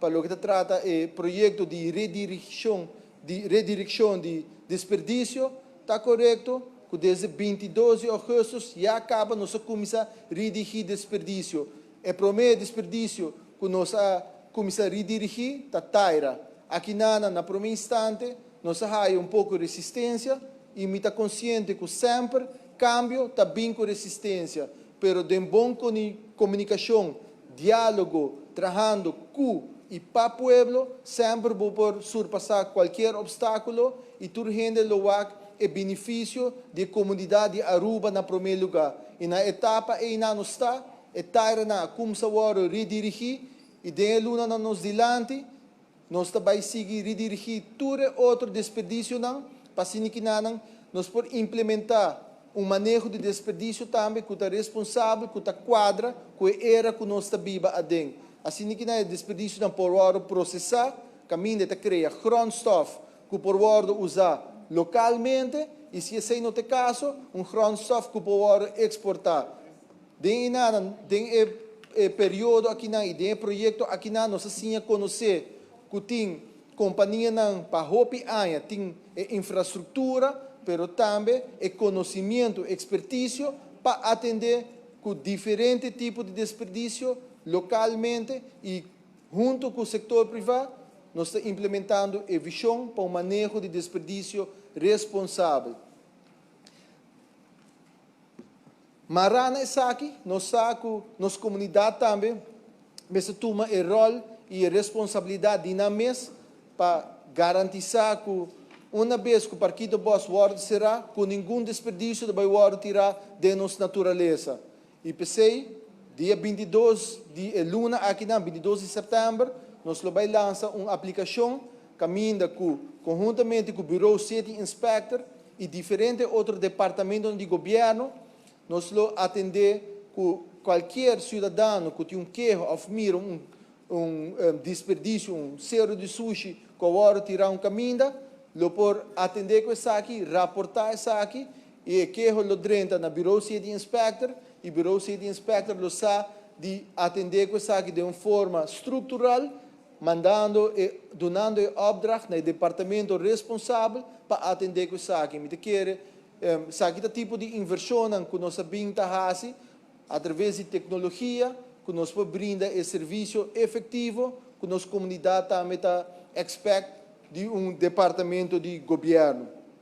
para o que trata é projeto de redireção de desperdício, está correto, que desde 22 de agosto já acaba nossa comissão redirigir desperdício. É prometer desperdício que nossa comissão redirigir, está taira. Aqui na primeiro instante, nós há pouco de resistência e me está consciente que sempre cambio está bem com resistência, pero de boa comunicação, diálogo, trabalhando com e para o povo, sempre vou por surpassar qualquer obstáculo e tudo rende loac é benefício da comunidade de Aruba na primeiro lugar. E na etapa aí não está, é taira na como se vai redirigir e de luna na nos dilante, nós também seguir redirigir todo outro desperdício não, para que nós por implementar manejo de desperdício também que está responsável, que está quadra, que era que nós está viva a dentro. Assim que não desperdício não por processar, caminho de criar grondstof que por usar localmente e se esse não é o caso, grondstof que por exportar. Tem período aqui na tem projeto aqui na nós assim conhecer que tem companhia não para hopi aia tem infraestrutura, pero também é conhecimento, expertise para atender com diferentes tipos de desperdício localmente e junto com o setor privado nós estamos implementando a visão para o manejo de desperdício responsável. Marana é aqui, nossa comunidade também, mas toma o rol e a responsabilidade na mesa para garantizar que uma vez que o Partido Boss será, com nenhum desperdício vai tirar de nossa natureza. E pensei, dia 22 de luna, aqui na 22 de setembro, nós vamos lançar uma aplicação, caminha conjuntamente com o Bureau City Inspector e diferentes outros departamentos de governo, nós vamos atender com qualquer cidadão que tenha queixa ou mira desperdício, zero de sushi, que vai tirar caminho, lo por atender com isso aqui, rapportar isso aqui, e que lo drenta na Bureau City Inspector, e Bureau City Inspector lo sa de atender com isso aqui de uma forma estrutural, mandando e donando opdracht no departamento responsável para atender com isso aqui. Me quer, esse tipo de inversão que nós sabemos fazer através de tecnologia, que nós podemos brindar esse serviço efetivo, que nossa comunidade também está expect de departamento de governo.